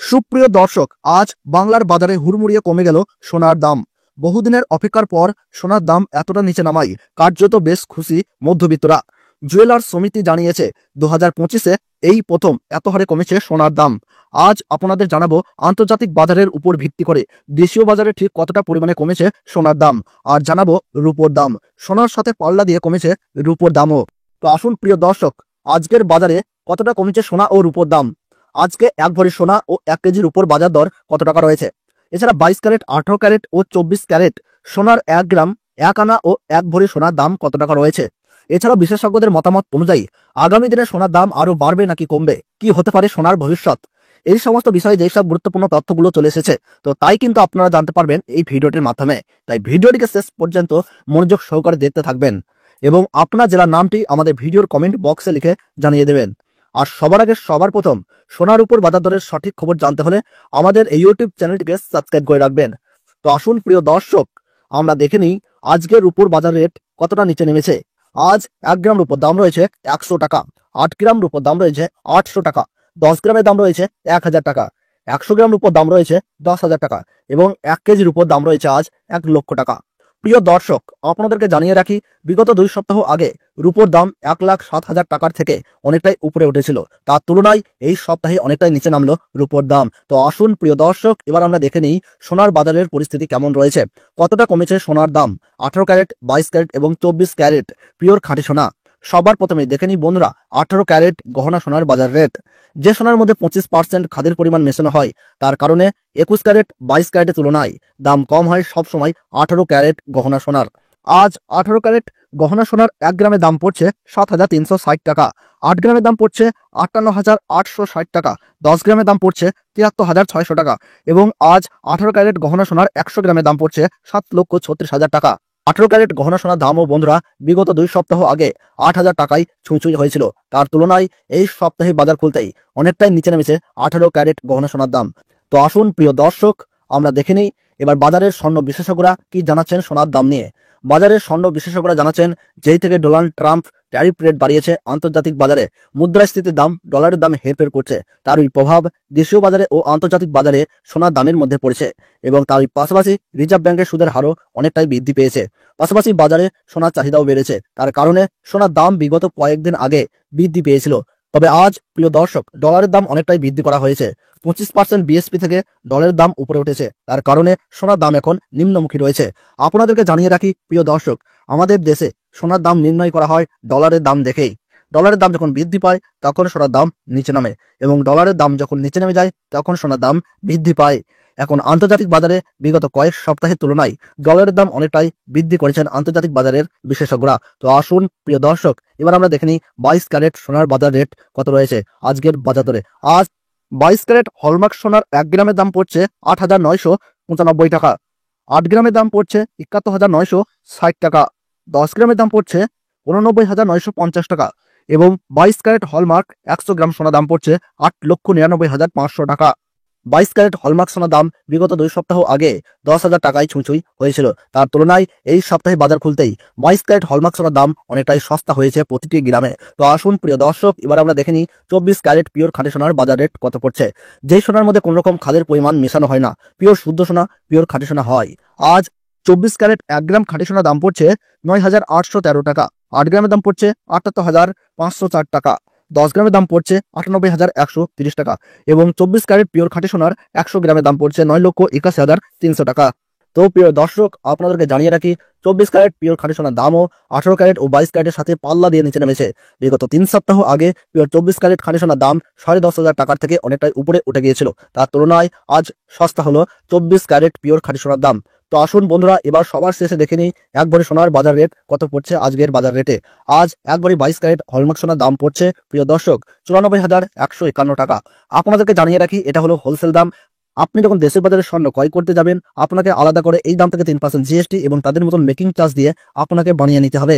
সুপ্রিয় দর্শক, আজ বাংলার বাজারে হুড়মুড়িয়ে কমে গেল সোনার দাম। বহুদিনের অপেক্ষার পর সোনার দাম এতটা নিচে নামায় কার্যত বেশ খুশি মধ্যবিত্তরা। জুয়েলার্স সমিতি জানিয়েছে 2025-এ এই প্রথম এত হারে কমেছে সোনার দাম। আজ আপনাদের জানাবো আন্তর্জাতিক বাজারের উপর ভিত্তি করে দেশীয় বাজারে ঠিক কতটা পরিমাণে কমেছে সোনার দাম, আর জানাবো রূপোর দাম। সোনার সাথে পাল্লা দিয়ে কমেছে রূপোর দামও। তো আসুন প্রিয় দর্শক, আজকের বাজারে কতটা কমেছে সোনা ও রূপোর দাম। আজকে 1 ভরি সোনা ও 1 কেজির উপর বাজার দর কত টাকা রয়েছে। এছাড়া 22 ক্যারেট, 18 ক্যারেট ও 24 ক্যারেট সোনার 1 গ্রাম, 1 আনা ও 1 ভরি সোনার দাম কত টাকা রয়েছে। এছাড়া বিশেষজ্ঞদের মতামত অনুযায়ী আগামী দিনে সোনার দাম আরো বাড়বে নাকি কমবে, কি হতে পারে সোনার ভবিষ্যৎ, এই সমস্ত বিষয়ে যেসব গুরুত্বপূর্ণ তথ্যগুলো চলে এসেছে, তো তাই কিন্তু আপনারা জানতে পারবেন এই ভিডিওটির মাধ্যমে। তাই ভিডিওটিকে শেষ পর্যন্ত মনোযোগ সহকারে দেখতে থাকবেন এবং আপনার জেলার নামটি আমাদের ভিডিওর কমেন্ট বক্সে লিখে জানিয়ে দেবেন। আর সবার আগে সবার প্রথম সোনার উপর বাজার দরের সঠিক খবর জানতে হলে আমাদের এই ইউটিউব চ্যানেলটিকে সাবস্ক্রাইব করে রাখবেন। তো আসুন প্রিয় দর্শক, আমরা দেখে নিই আজকের রূপোর বাজার রেট কতটা নিচে নেমেছে। আজ 1 গ্রাম রূপোর দাম রয়েছে 100 টাকা, 8 গ্রাম রূপোর দাম রয়েছে 800 টাকা, 10 গ্রামের দাম রয়েছে 1000 টাকা, 100 গ্রাম রূপোর দাম রয়েছে 10,000 টাকা এবং 1 কেজির রূপোর দাম রয়েছে আজ 1 লক্ষ টাকা। প্রিয় দর্শক, আপনাদেরকে জানিয়ে রাখি, বিগত 2 সপ্তাহ আগে রূপোর দাম 1,07,000 টাকার থেকে অনেকটাই উপরে উঠেছিল। তার তুলনায় এই সপ্তাহে অনেকটাই নিচে নামলো রূপোর দাম। তো আসুন প্রিয় দর্শক, এবার আমরা দেখে নিই সোনার বাজারের পরিস্থিতি কেমন রয়েছে, কতটা কমেছে সোনার দাম। 18 ক্যারেট, 22 ক্যারেট এবং 24 ক্যারেট পিওর খাঁটি সোনা। সবার প্রথমে দেখে নিই বন্ধুরা 18 ক্যারেট গহনা সোনার বাজার রেট। যে সোনার মধ্যে 25% খাদের পরিমাণ মেশানো হয়, তার কারণে 21 ক্যারেট 22 ক্যারেটের তুলনায় দাম কম হয় সবসময় 18 ক্যারেট গহনা সোনার। আজ 18 ক্যারেট গহনা সোনার 1 গ্রামের দাম পড়ছে 7,360 টাকা, 8 গ্রামের দাম পড়ছে 58,860 টাকা, 10 গ্রামের দাম পড়ছে 73,600 টাকা এবং আজ 18 ক্যারেট গহনা সোনার 100 গ্রামের দাম পড়ছে 7,36,000 টাকা। 18 ক্যারেট গহনা সোনার দামও বন্ধুরা বিগত 2 সপ্তাহ আগে 8,000 টাকায় ছুঁই হয়েছিল। তার তুলনায় এই সপ্তাহে বাজার খুলতেই অনেকটাই নিচে নেমেছে 18 ক্যারেট গহনা সোনার দাম। তো আসুন প্রিয় দর্শক, আমরা দেখে নিই এবার বাজারের স্বর্ণ বিশেষজ্ঞরা কি জানাচ্ছেন সোনার দাম নিয়ে। বাজারের স্বর্ণ বিশেষজ্ঞরা জানাচ্ছেন, যেই থেকে ডোনাল্ড ট্রাম্প ট্যারিফ রেট বাড়িয়েছে, আন্তর্জাতিক বাজারে মুদ্রাস্ফীতির দাম ডলারের দামে হেরফের করছে। তারই প্রভাব দেশীয় বাজারে ও আন্তর্জাতিক বাজারে সোনার দামের মধ্যে পড়েছে এবং তারই পাশাপাশি রিজার্ভ ব্যাংকের সুদের হারও অনেকটাই বৃদ্ধি পেয়েছে। পাশাপাশি বাজারে সোনার চাহিদাও বেড়েছে, তার কারণে সোনার দাম বিগত কয়েকদিন আগে বৃদ্ধি পেয়েছিল। তবে আজ প্রিয় দর্শক, ডলারের দাম অনেকটাই বৃদ্ধি করা হয়েছে। 25% বিএসপি থেকে ডলারের দাম উপরে উঠেছে, তার কারণে সোনার দাম এখন নিম্নমুখী রয়েছে। আপনাদেরকে জানিয়ে রাখি প্রিয় দর্শক, আমাদের দেশে সোনার দাম নির্ণয় করা হয় ডলারের দাম দেখেই। ডলারের দাম যখন বৃদ্ধি পায় তখন সোনার দাম নিচে নামে এবং ডলারের দাম যখন নিচে নেমে যায় তখন সোনার দাম বৃদ্ধি পায়। এখন আন্তর্জাতিক বাজারে বিগত কয়েক সপ্তাহের তুলনায় ডলারের দাম অনেকটাই বৃদ্ধি করেছেন আন্তর্জাতিক বাজারের বিশেষজ্ঞরা। তো আসুন প্রিয় দর্শক, এবার আমরা দেখে নিই 22 ক্যারেট সোনার বাজার রেট কত রয়েছে আজকের বাজার দরে। আজ 22 ক্যারেট হলমার্ক সোনার 1 গ্রামের দাম পড়ছে 8,995 টাকা, 8 গ্রামের দাম পড়ছে 71,960 টাকা, 10 গ্রামের দাম পড়ছে 89,950 টাকা এবং 22 ক্যারেট হলমার্ক 100 গ্রাম সোনা দাম পড়ছে 8,99,500 টাকা। 22 ক্যারেট হলমার্ক সোনার দাম বিগত 2 সপ্তাহ আগে 10,000 টাকায় ছুঁই হয়েছিল। তার তুলনায় এই সপ্তাহে বাজার খুলতেই 22 ক্যারেট হলমার্ক সোনার দাম অনেকটাই সস্তা হয়েছে প্রতিটি গ্রামে। তো আসুন প্রিয় দর্শক, এবার আমরা দেখে নিই 24 ক্যারেট পিওর খাঁটি সোনার বাজার রেট কত পড়ছে। যেই সোনার মধ্যে কোনো রকম খাদের পরিমাণ মেশানো হয় না, পিওর শুদ্ধ সোনা, পিওর খাঁটি সোনা হয়। আজ 24 ক্যারেট 1 গ্রাম খাঁটি সোনার দাম পড়ছে 9,813 টাকা, 8 গ্রামের দাম পড়ছে 78,504 টাকা, 10 গ্রামের দাম পড়ছে 98,130 টাকা এবং 24 ক্যারেট পিওর খাঁটি সোনার 100 গ্রামের দাম পড়ছে 9,81,300 টাকা। তো প্রিয় দর্শক, আপনাদেরকে জানিয়ে রাখি 24 ক্যারেট পিওর খাঁটি সোনার দামও 18 ক্যারেট ও 22 ক্যারেটের সাথে পাল্লা দিয়ে নিচে নেমেছে। বিগত 3 সপ্তাহ আগে পিওর 24 ক্যারেট খাঁটি সোনার দাম 10,500 টাকার থেকে অনেকটাই উপরে উঠে গিয়েছিল। তার তুলনায় আজ সস্তা হলো 24 ক্যারেট পিওর খাঁটি সোনার দাম। তো আসুন বন্ধুরা, এবার সবার শেষে দেখে নিই 1 ভরি সোনার বাজার রেট কত পড়ছে আজকের বাজার রেটে। আজ 1 ভরি 22 ক্যারেট হলমার্ক সোনার দাম পড়ছে প্রিয় দর্শক 94,151 টাকা। আপনাদেরকে জানিয়ে রাখি, এটা হলো হোলসেল দাম। আপনি যখন দেশের বাজারে স্বর্ণ ক্রয় করতে যাবেন, আপনাকে আলাদা করে এই দাম থেকে 3% জিএসটি এবং তাদের মতন মেকিং চার্জ দিয়ে আপনাকে বানিয়ে নিতে হবে।